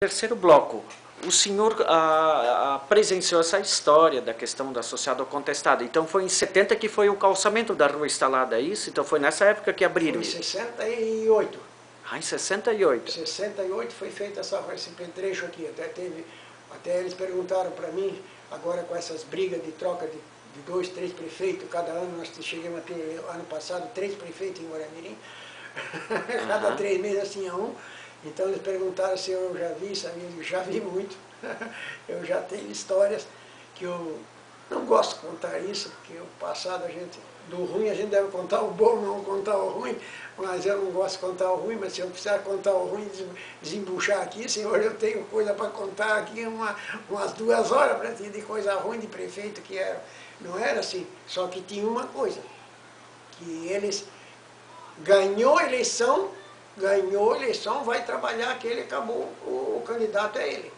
Terceiro bloco, o senhor presenciou essa história da questão do associado ao contestado. Então foi em 70 que foi o calçamento da rua instalada, é isso? Então foi nessa época que abriram? Foi em 68. Ah, em 68. Em 68 foi feito esse pedrecho aqui. Até eles perguntaram para mim, agora com essas brigas de troca de 2, 3 prefeitos, cada ano nós chegamos a ter, ano passado, 3 prefeitos em Guaramirim, cada 3 meses tinha um. Então eles perguntaram se eu já vi, sabia? Eu já vi muito. Eu já tenho histórias que eu não gosto de contar isso, porque o passado do ruim a gente deve contar o bom, não contar o ruim, mas eu não gosto de contar o ruim, mas se eu precisar contar o ruim, desembuchar aqui, senhor, eu tenho coisa para contar aqui, umas 2 horas para ti de coisa ruim de prefeito que era. Não era assim, só que tinha uma coisa, que eles ganhou a eleição, vai trabalhar aquele, acabou, o candidato é ele.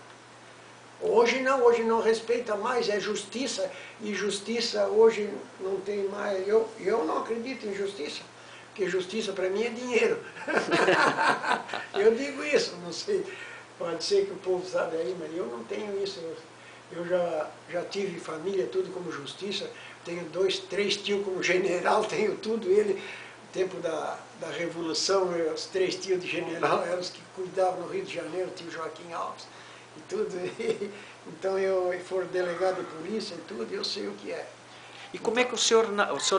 Hoje não respeita mais, é justiça, e justiça hoje não tem mais, eu não acredito em justiça, porque justiça para mim é dinheiro. Eu digo isso, não sei, pode ser que o povo sabe aí, mas eu não tenho isso. Eu já tive família, tudo como justiça, tenho 2, 3 tios como general, tenho tudo, ele, tempo da Revolução, os 3 tios de general eram os que cuidavam no Rio de Janeiro, o tio Joaquim Alves, e tudo. Então eu for delegado de polícia e tudo, eu sei o que é. E como é que o senhor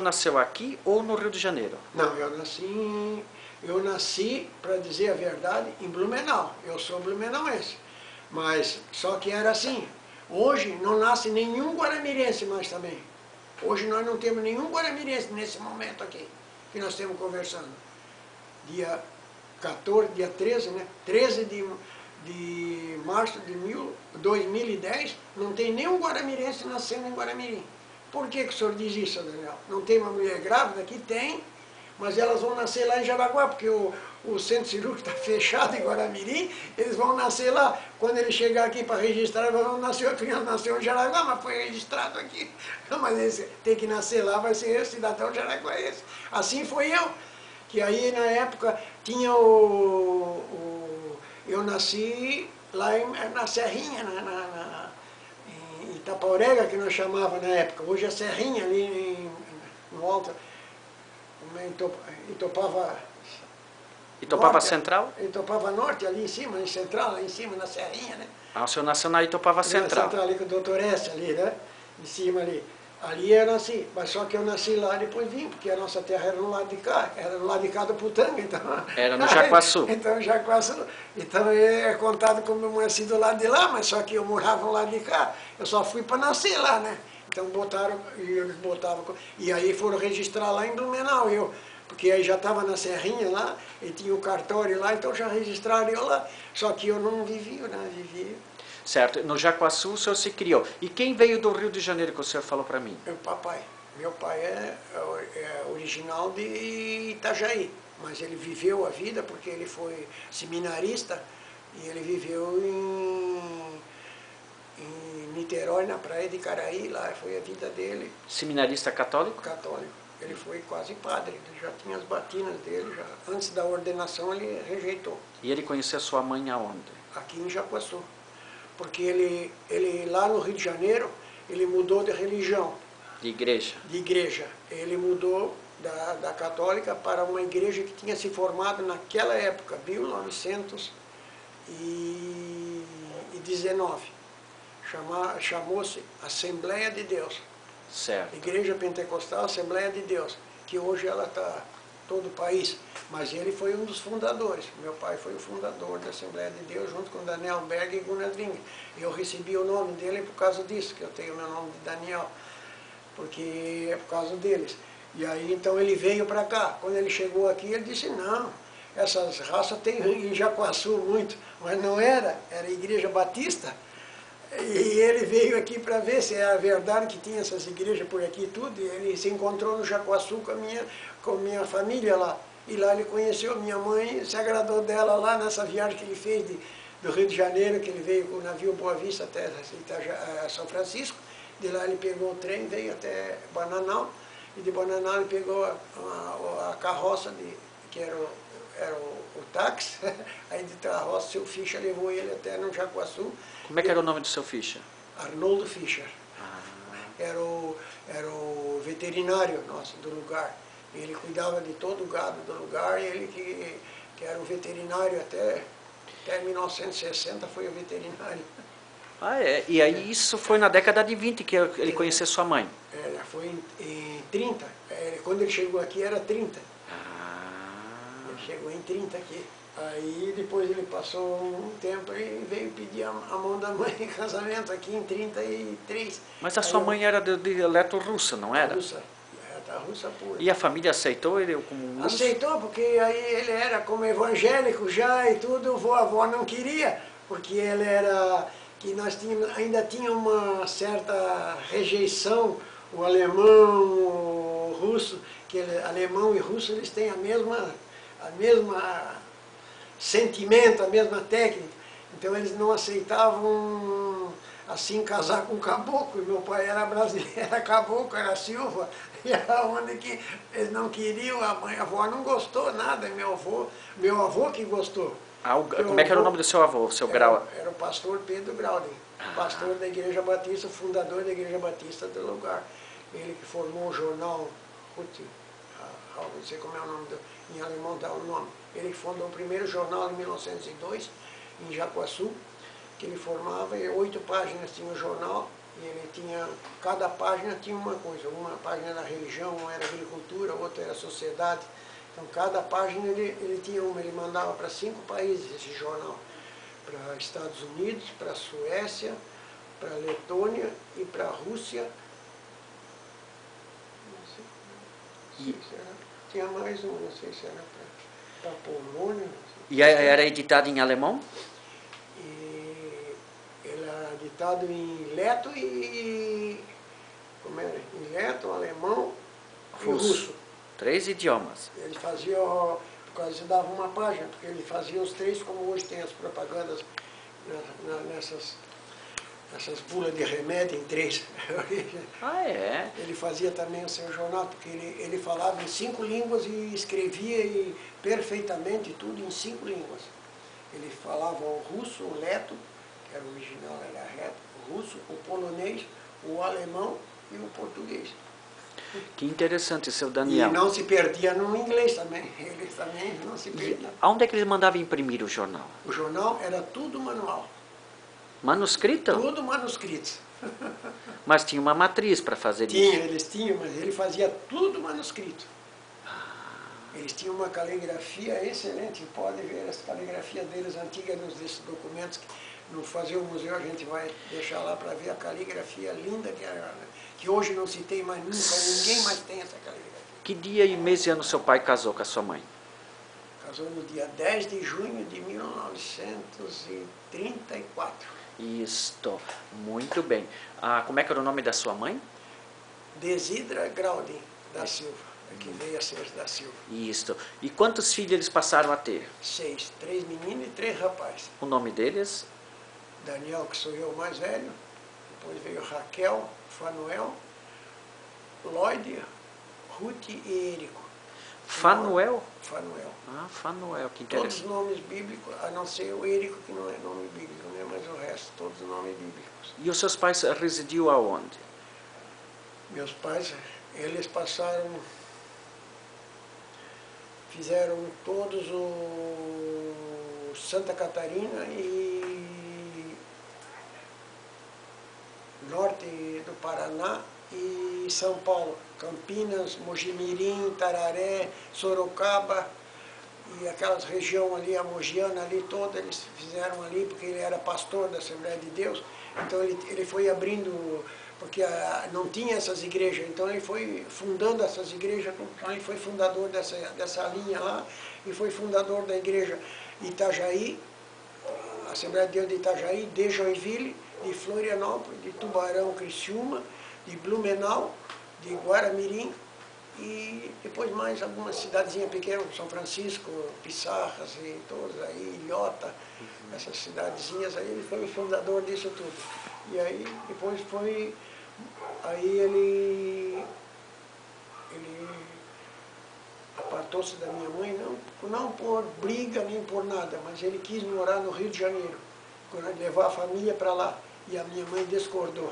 nasceu aqui ou no Rio de Janeiro? Não, eu nasci, para dizer a verdade, em Blumenau. Eu sou blumenauense. Mas só que era assim. Hoje não nasce nenhum guaramirense mais também. Hoje nós não temos nenhum guaramirense nesse momento aqui, que nós estamos conversando. Dia 13, né? 13 de março de 2010, não tem nenhum guaramirense nascendo em Guaramirim. Por que o senhor diz isso, Daniel? Não tem uma mulher grávida? Aqui tem, mas elas vão nascer lá em Jaraguá, porque o centro cirúrgico está fechado em Guaramirim, eles vão nascer lá. Quando ele chegar aqui para registrar, vão nascer, a criança nasceu em Jaraguá, mas foi registrado aqui. Mas esse tem que nascer lá, vai ser esse cidadão jaraguaense. Assim foi eu, que aí na época tinha eu nasci lá na Serrinha, em Itapaurega, que nós chamava na época. Hoje é Serrinha, ali no alto, Itopava Central? Itopava Norte, ali em cima, em Central, lá em cima, na Serrinha, né? Ah, o senhor nasceu na Itopava Central. Central, ali com o doutor S, ali, né? Em cima ali. Ali eu nasci, mas só que eu nasci lá e depois vim, porque a nossa terra era no lado de cá, era no lado de cá do Putanga, então... Era no Jacuaçu. Então, Jacuaçu. Então é contado como eu nasci do lado de lá, mas só que eu morava no lado de cá. Eu só fui para nascer lá, né? Então eles botavam... E aí foram registrar lá em Blumenau, porque aí já estava na Serrinha lá, e tinha o cartório lá, então já registraram eu lá. Só que eu não vivi, né? Vivi... Certo, no Jacuaçu o senhor se criou. E quem veio do Rio de Janeiro que o senhor falou para mim? Meu pai é original de Itajaí, mas ele viveu a vida porque ele foi seminarista e ele viveu em Niterói, na praia de Caraí, lá foi a vida dele. Seminarista católico? Católico. Ele foi quase padre, ele já tinha as batinas dele, já. Antes da ordenação ele rejeitou. E ele conheceu a sua mãe aonde? Aqui em Jacuaçu. Porque ele lá no Rio de Janeiro, ele mudou de religião. De igreja? De igreja. Ele mudou da católica para uma igreja que tinha se formado naquela época, 1919. Chamou-se Assembleia de Deus. Certo. Igreja Pentecostal Assembleia de Deus, que hoje ela está todo o país, mas ele foi um dos fundadores. Meu pai foi o fundador da Assembleia de Deus, junto com Daniel Berg e Gunnar Dring. Eu recebi o nome dele por causa disso, que eu tenho meu nome de Daniel, porque é por causa deles. E aí, então, ele veio para cá. Quando ele chegou aqui, ele disse, não, essas raças tem em Jacuaçu muito, mas não era Igreja Batista. E ele veio aqui para ver se era verdade que tinha essas igrejas por aqui e tudo, e ele se encontrou no Jacuaçu com a minha família lá. E lá ele conheceu a minha mãe, se agradou dela lá nessa viagem que ele fez do Rio de Janeiro, que ele veio com o navio Boa Vista até São Francisco. De lá ele pegou o trem, veio até Bananal, e de Bananal ele pegou a carroça, que era era o táxi, aí de carroça, seu Fischer levou ele até no Jaguaçu. Como é que era o nome do seu Fischer? Arnoldo Fischer. Ah, Era o veterinário nosso do lugar. Ele cuidava de todo o gado do lugar, ele que era o veterinário até 1960 foi o veterinário. ah, é. E aí isso foi na década de 20 que ele conheceu sua mãe? Foi em 30. Quando ele chegou aqui era 30. Ah, Ele chegou em 30 aqui. Aí depois ele passou um tempo e veio pedir a mão da mãe em casamento aqui em 33. mas a sua mãe era de eletro russa, não era? Russa. Era russa pura. E a família aceitou ele como um russo? Aceitou, porque aí ele era como evangélico já e tudo, a avó não queria, porque ele era, que nós tínhamos, ainda tinha uma certa rejeição, o alemão, o russo, que alemão e russo eles têm a mesma sentimento, a mesma técnica, então eles não aceitavam assim casar com caboclo. Meu pai era brasileiro, era caboclo, era Silva, e aonde que eles não queriam, a avó não gostou nada, meu avô que gostou. Como é que era o nome do seu avô, seu Grau? Era o pastor Pedro Grauden, pastor da Igreja Batista, fundador da Igreja Batista do lugar. Ele que formou o jornal Ruth, não sei como é o nome, em alemão dá o nome. Ele que fundou o primeiro jornal em 1902, em Jaguaçu, que ele formava, 8 páginas tinha o jornal, e ele tinha, cada página tinha uma coisa, uma página era religião, uma era agricultura, outra era sociedade. Então cada página ele tinha uma, ele mandava para 5 países esse jornal, para Estados Unidos, para Suécia, para Letônia e para a Rússia. Não sei se era, tinha mais um, não sei se era para a Polônia. E era editado em alemão? Ele era editado em leto e... como era? Em leto, alemão e russo. 3 idiomas. Ele fazia, por causa dava uma página, porque ele fazia os 3, como hoje tem as propagandas nessas bulas de remédio em 3. Ah, é? Ele fazia também o seu jornal, porque ele falava em 5 línguas e escrevia perfeitamente tudo em 5 línguas. Ele falava o russo, o leto, que era o original, era reto, o russo, o polonês, o alemão e o português. Que interessante, seu Daniel. E não se perdia no inglês também, ele também não se perdia. Aonde é que ele mandava imprimir o jornal? O jornal era tudo manual. Manuscrito? Tudo manuscrito. Mas tinha uma matriz para fazer isso? Tinha, eles tinham, mas ele fazia tudo manuscrito. Eles tinham uma caligrafia excelente, pode ver as caligrafias deles antigas nesses documentos, que no Fazer o Museu a gente vai deixar lá para ver a caligrafia linda que hoje não se tem mais nunca, ninguém mais tem essa caligrafia. Que dia e mês e ano seu pai casou com a sua mãe? Casou no dia 10 de junho de 1934. Isto, muito bem. Como é que era o nome da sua mãe? Desidra Grauden da Silva. Que veio a ser da Silva. Isto. E quantos filhos eles passaram a ter? 6, 3 meninos e 3 rapazes. O nome deles? Daniel, que sou eu o mais velho, depois veio Raquel, Fanuel, Lloyd, Ruth e Érico. Fanuel? Fanuel. Fanuel, que Todos interessante. os nomes bíblicos, a não ser o Érico, que não é nome bíblico, né? Mas o resto, todos os nomes bíblicos. E os seus pais residiam aonde? Meus pais, eles passaram... Fizeram todos o Santa Catarina e norte do Paraná e São Paulo. Campinas, Mojimirim, Tararé, Sorocaba e aquelas regiões ali, a Mogiana ali toda, eles fizeram ali porque ele era pastor da Assembleia de Deus. Então ele foi abrindo... porque não tinha essas igrejas, então ele foi fundando essas igrejas, então ele foi fundador dessa linha lá, e foi fundador da igreja Itajaí, a Assembleia de Deus de Itajaí, de Joinville, de Florianópolis, de Tubarão, Criciúma, de Blumenau, de Guaramirim, e depois mais algumas cidadezinhas pequenas, São Francisco, Pissarras e todas aí, Ilhota, essas cidadezinhas aí, ele foi o fundador disso tudo. E aí depois foi... Aí ele apartou-se da minha mãe, não por briga nem por nada, mas ele quis morar no Rio de Janeiro, levar a família para lá. E a minha mãe discordou.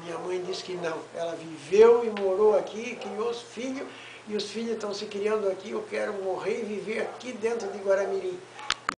Minha mãe disse que não. Ela viveu e morou aqui, criou os filhos, e os filhos estão se criando aqui. Eu quero morrer e viver aqui dentro de Guaramirim.